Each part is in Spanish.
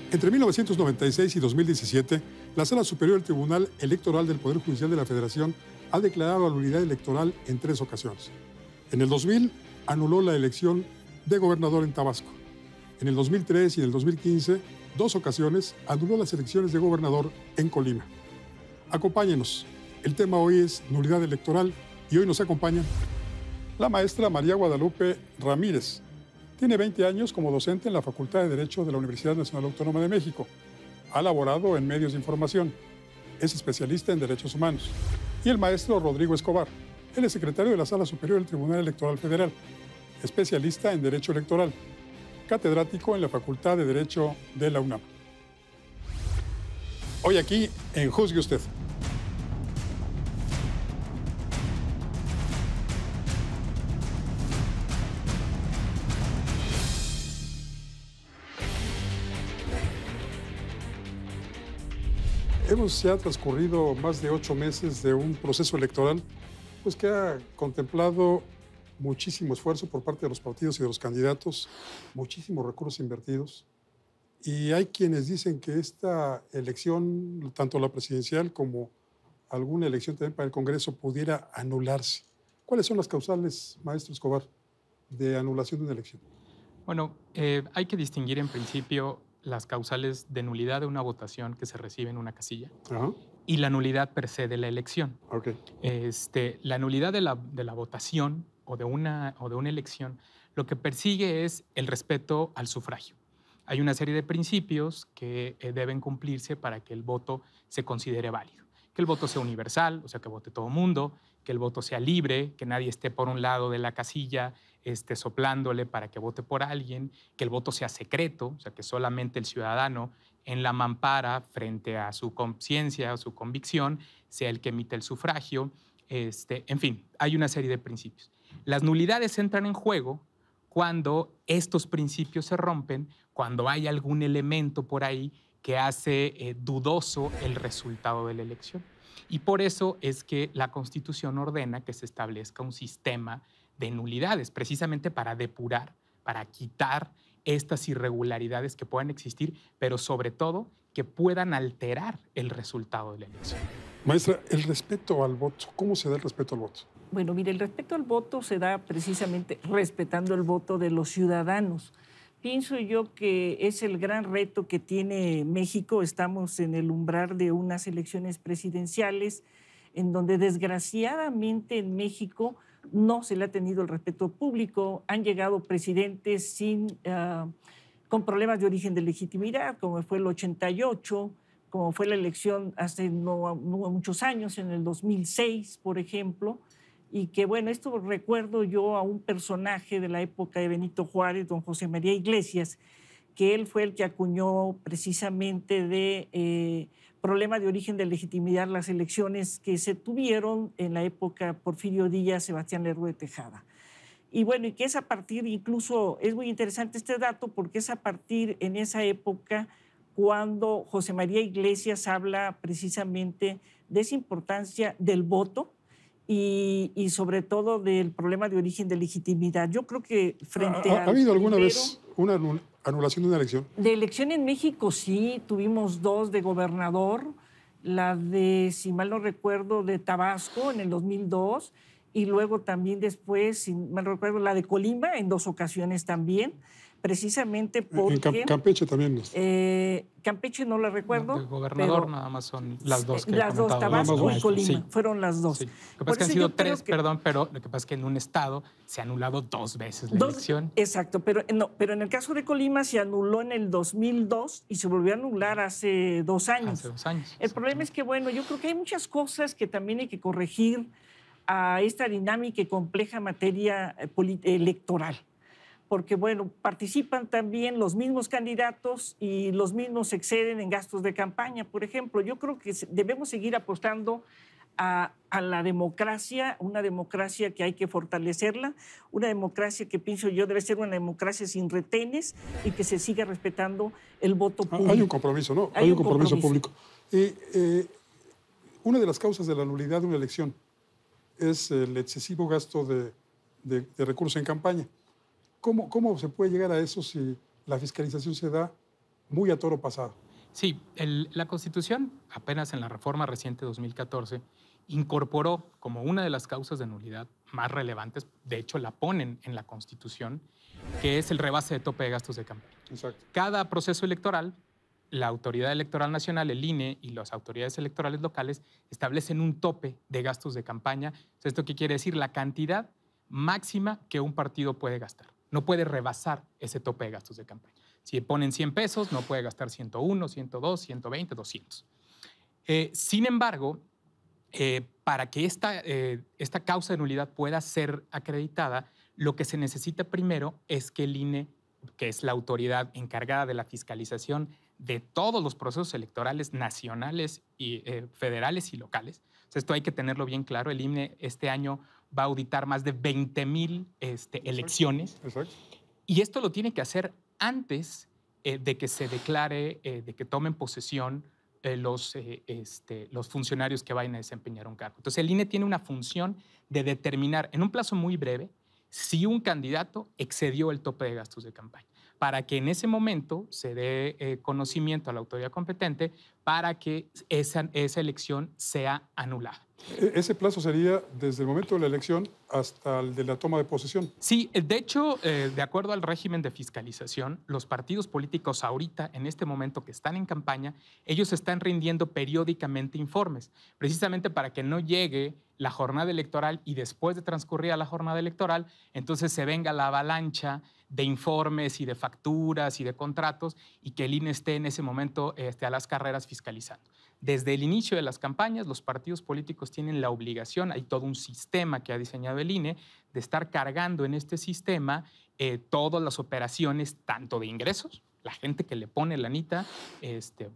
Entre 1996 y 2017, la Sala Superior del Tribunal Electoral del Poder Judicial de la Federación ha declarado la nulidad electoral en 3 ocasiones. En el 2000, anuló la elección de gobernador en Tabasco. En el 2003 y en el 2015, 2 ocasiones, anuló las elecciones de gobernador en Colima. Acompáñenos. El tema hoy es nulidad electoral y hoy nos acompaña la maestra María Guadalupe Ramírez. Tiene 20 años como docente en la Facultad de Derecho de la Universidad Nacional Autónoma de México. Ha laborado en medios de información. Es especialista en derechos humanos. Y el maestro Rodrigo Escobar. Él es secretario de la Sala Superior del Tribunal Electoral Federal, especialista en Derecho Electoral, catedrático en la Facultad de Derecho de la UNAM. Hoy aquí en Juzgue Usted. Hemos ya transcurrido más de 8 meses de un proceso electoral pues, que ha contemplado muchísimo esfuerzo por parte de los partidos y de los candidatos, muchísimos recursos invertidos. Y hay quienes dicen que esta elección, tanto la presidencial como alguna elección también para el Congreso, pudiera anularse. ¿Cuáles son las causales, maestro Escobar, de anulación de una elección? Bueno, hay que distinguir en principio las causales de nulidad de una votación que se recibe en una casilla. Ajá. Y la nulidad per se de la elección. Okay. La nulidad de la votación o de una elección lo que persigue es el respeto al sufragio. Hay una serie de principios que deben cumplirse para que el voto se considere válido. Que el voto sea universal, o sea, que vote todo mundo, que el voto sea libre, que nadie esté por un lado de la casilla soplándole para que vote por alguien, que el voto sea secreto, o sea, que solamente el ciudadano en la mampara, frente a su conciencia o su convicción, sea el que emite el sufragio. En fin, hay una serie de principios. Las nulidades entran en juego cuando estos principios se rompen, cuando hay algún elemento por ahí que hace dudoso el resultado de la elección. Y por eso es que la Constitución ordena que se establezca un sistema de nulidades, precisamente para depurar, para quitar estas irregularidades que puedan existir, pero sobre todo que puedan alterar el resultado de la elección. Maestra, el respeto al voto, ¿cómo se da el respeto al voto? Bueno, mire, el respeto al voto se da precisamente respetando el voto de los ciudadanos. Pienso yo que es el gran reto que tiene México. Estamos en el umbral de unas elecciones presidenciales en donde desgraciadamente en México no se le ha tenido el respeto público. Han llegado presidentes con problemas de origen de legitimidad, como fue el 88, como fue la elección hace no muchos años, en el 2006, por ejemplo. Y que, bueno, esto recuerdo yo a un personaje de la época de Benito Juárez, don José María Iglesias, que él fue el que acuñó precisamente de problema de origen de legitimidad las elecciones que se tuvieron en la época Porfirio Díaz, Sebastián Lerdo de Tejada. Y bueno, y que es a partir, incluso es muy interesante este dato, porque es a partir en esa época cuando José María Iglesias habla precisamente de esa importancia del voto, y sobre todo del problema de origen de legitimidad. Yo creo que frente a... ¿Ha habido alguna vez una anulación de una elección? De elección en México sí, tuvimos 2 de gobernador, la de, si mal no recuerdo, de Tabasco en el 2002, y luego también después, si mal no recuerdo, la de Colima en 2 ocasiones también, precisamente porque... En Campeche también. Campeche no la recuerdo. No, de gobernador nada más son las 2 que las 2, Tabasco y Colima, sí. Fueron las 2. Sí. Lo que pasa es que han sido 3, perdón, pero lo que pasa es que en un estado se ha anulado 2 veces la elección. Exacto, pero en el caso de Colima se anuló en el 2002 y se volvió a anular hace 2 años. Hace 2 años. El problema es que, bueno, yo creo que hay muchas cosas que también hay que corregir a esta dinámica y compleja materia electoral. Porque, bueno, participan también los mismos candidatos y los mismos exceden en gastos de campaña, por ejemplo. Yo creo que debemos seguir apostando a la democracia, una democracia que hay que fortalecerla, una democracia que pienso yo debe ser una democracia sin retenes y que se siga respetando el voto público. Hay un compromiso, ¿no? Hay un compromiso público. Una de las causas de la nulidad de una elección es el excesivo gasto de recursos en campaña. ¿Cómo se puede llegar a eso si la fiscalización se da muy a toro pasado. Sí, la Constitución, apenas en la reforma reciente de 2014, incorporó como una de las causas de nulidad más relevantes, de hecho la ponen en la Constitución, que es el rebase de tope de gastos de campaña. Exacto. Cada proceso electoral, la Autoridad Electoral Nacional, el INE, y las autoridades electorales locales establecen un tope de gastos de campaña. ¿Esto qué quiere decir? La cantidad máxima que un partido puede gastar. No puede rebasar ese tope de gastos de campaña. Si ponen 100 pesos, no puede gastar 101, 102, 120, 200. Sin embargo, para que esta causa de nulidad pueda ser acreditada, lo que se necesita primero es que el INE, que es la autoridad encargada de la fiscalización de todos los procesos electorales nacionales, y federales y locales. O sea, esto hay que tenerlo bien claro. El INE este año va a auditar más de 20,000 elecciones. Exacto. Y esto lo tiene que hacer antes de que se declare, de que tomen posesión los funcionarios que vayan a desempeñar un cargo. Entonces, el INE tiene una función de determinar en un plazo muy breve si un candidato excedió el tope de gastos de campaña, para que en ese momento se dé conocimiento a la autoridad competente para que esa elección sea anulada. Ese plazo sería desde el momento de la elección hasta el de la toma de posesión. Sí, de hecho, de acuerdo al régimen de fiscalización, los partidos políticos ahorita, en este momento que están en campaña, ellos están rindiendo periódicamente informes, precisamente para que no llegue la jornada electoral y después de transcurrida la jornada electoral, entonces se venga la avalancha de informes y de facturas y de contratos y que el INE esté en ese momento a las carreras fiscalizando. Desde el inicio de las campañas, los partidos políticos tienen la obligación, hay todo un sistema que ha diseñado el INE, de estar cargando en este sistema todas las operaciones, tanto de ingresos, la gente que le pone lanita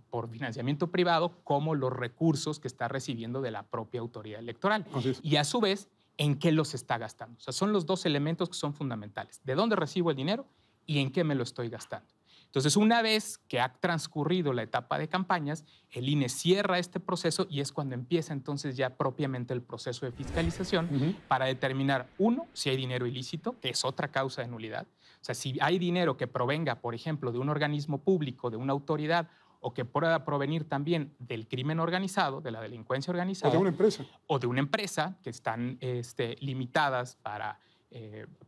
por financiamiento privado, como los recursos que está recibiendo de la propia autoridad electoral. Y a su vez, en qué los está gastando. O sea, son los dos elementos que son fundamentales. ¿De dónde recibo el dinero y en qué me lo estoy gastando? Entonces, una vez que ha transcurrido la etapa de campañas, el INE cierra este proceso y es cuando empieza entonces ya propiamente el proceso de fiscalización para determinar, uno, si hay dinero ilícito, que es otra causa de nulidad. O sea, si hay dinero que provenga, por ejemplo, de un organismo público, de una autoridad, o que pueda provenir también del crimen organizado, de la delincuencia organizada. O de una empresa. O de una empresa que están limitadas para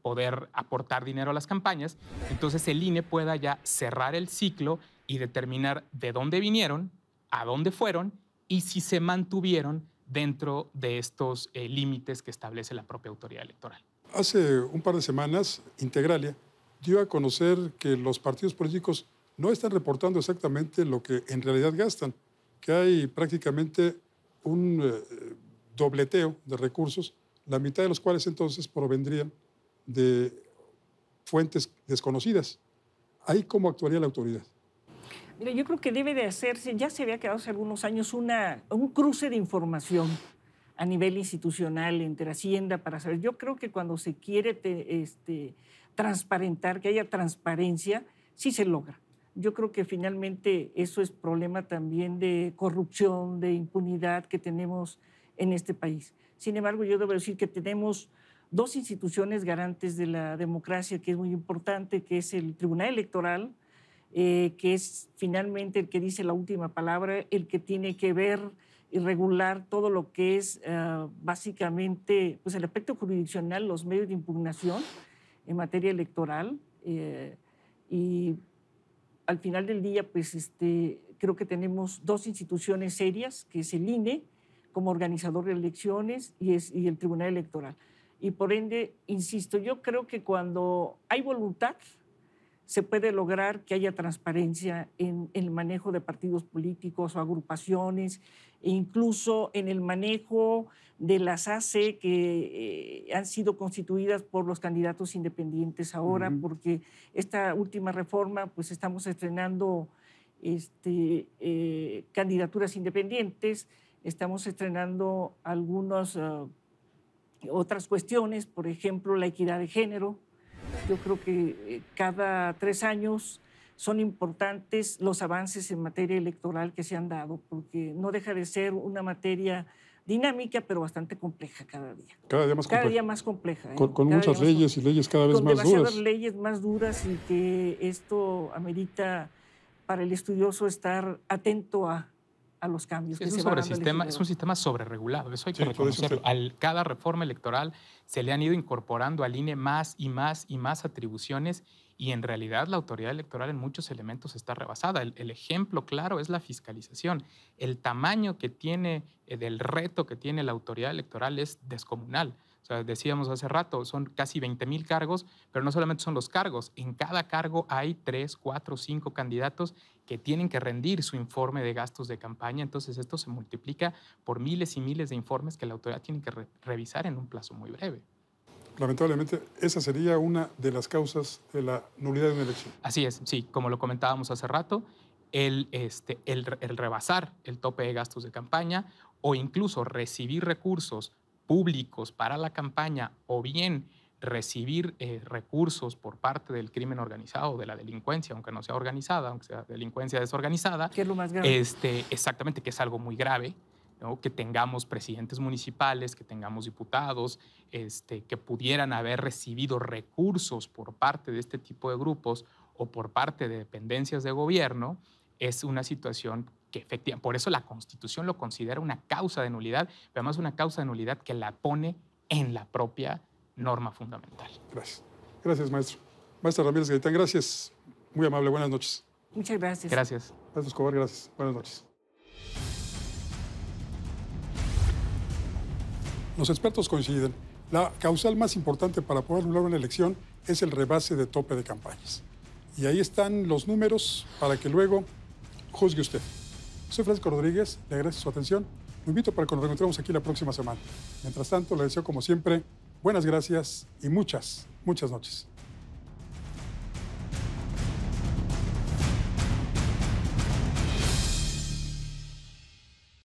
poder aportar dinero a las campañas, entonces el INE pueda ya cerrar el ciclo y determinar de dónde vinieron, a dónde fueron y si se mantuvieron dentro de estos límites que establece la propia autoridad electoral. Hace un par de semanas, Integralia dio a conocer que los partidos políticos no están reportando exactamente lo que en realidad gastan, que hay prácticamente un dobleteo de recursos, la mitad de los cuales entonces provendrían de fuentes desconocidas. ¿Ahí cómo actuaría la autoridad? Mira, yo creo que debe de hacerse, ya se había quedado hace algunos años un cruce de información a nivel institucional entre Hacienda para saber. Yo creo que cuando se quiere transparentar, que haya transparencia, sí se logra. Yo creo que finalmente eso es problema también de corrupción, de impunidad que tenemos en este país. Sin embargo, yo debo decir que tenemos dos instituciones garantes de la democracia, que es muy importante, que es el Tribunal Electoral, que es finalmente el que dice la última palabra, el que tiene que ver y regular todo lo que es básicamente pues el aspecto jurisdiccional, los medios de impugnación en materia electoral. Y al final del día, pues creo que tenemos dos instituciones serias, que es el INE, como organizador de elecciones, y el Tribunal Electoral. Y por ende, insisto, yo creo que cuando hay voluntad, se puede lograr que haya transparencia en el manejo de partidos políticos o agrupaciones, e incluso en el manejo de las AC que han sido constituidas por los candidatos independientes ahora, porque esta última reforma, pues estamos estrenando candidaturas independientes, estamos estrenando algunas otras cuestiones, por ejemplo, la equidad de género. Yo creo que cada 3 años son importantes los avances en materia electoral que se han dado, porque no deja de ser una materia dinámica, pero bastante compleja cada día. Cada día más compleja. Cada día más compleja. Con muchas leyes y leyes cada vez más duras. Con leyes más duras y que esto amerita para el estudioso estar atento a los cambios. Sí, es un sistema sobreregulado, eso hay que reconocerlo. Cada reforma electoral se le han ido incorporando al INE más y más y más atribuciones y en realidad la autoridad electoral en muchos elementos está rebasada. El ejemplo claro es la fiscalización. El tamaño que tiene, del reto que tiene la autoridad electoral es descomunal. O sea, decíamos hace rato, son casi 20,000 cargos, pero no solamente son los cargos. En cada cargo hay 3, 4, 5 candidatos que tienen que rendir su informe de gastos de campaña. Entonces, esto se multiplica por miles y miles de informes que la autoridad tiene que revisar en un plazo muy breve. Lamentablemente, esa sería una de las causas de la nulidad de una elección. Así es, sí. Como lo comentábamos hace rato, el rebasar el tope de gastos de campaña o incluso recibir recursos públicos para la campaña o bien recibir recursos por parte del crimen organizado o de la delincuencia, aunque no sea organizada, aunque sea delincuencia desorganizada. ¿Qué es lo más grave? Exactamente, que es algo muy grave, ¿no? Que tengamos presidentes municipales, que tengamos diputados, que pudieran haber recibido recursos por parte de este tipo de grupos o por parte de dependencias de gobierno, es una situación que efectivamente, por eso la Constitución lo considera una causa de nulidad, pero además una causa de nulidad que la pone en la propia norma fundamental. Gracias. Gracias, maestro. Maestra Ramírez Gaitán, gracias. Muy amable, buenas noches. Muchas gracias. Gracias. Maestro Escobar, gracias. Buenas noches. Los expertos coinciden. La causal más importante para poder anular una elección es el rebase de tope de campañas. Y ahí están los números para que luego juzgue usted. Soy Francisco Rodríguez, le agradezco su atención. Lo invito para que nos reencontremos aquí la próxima semana. Mientras tanto, le deseo como siempre buenas gracias y muchas, muchas noches.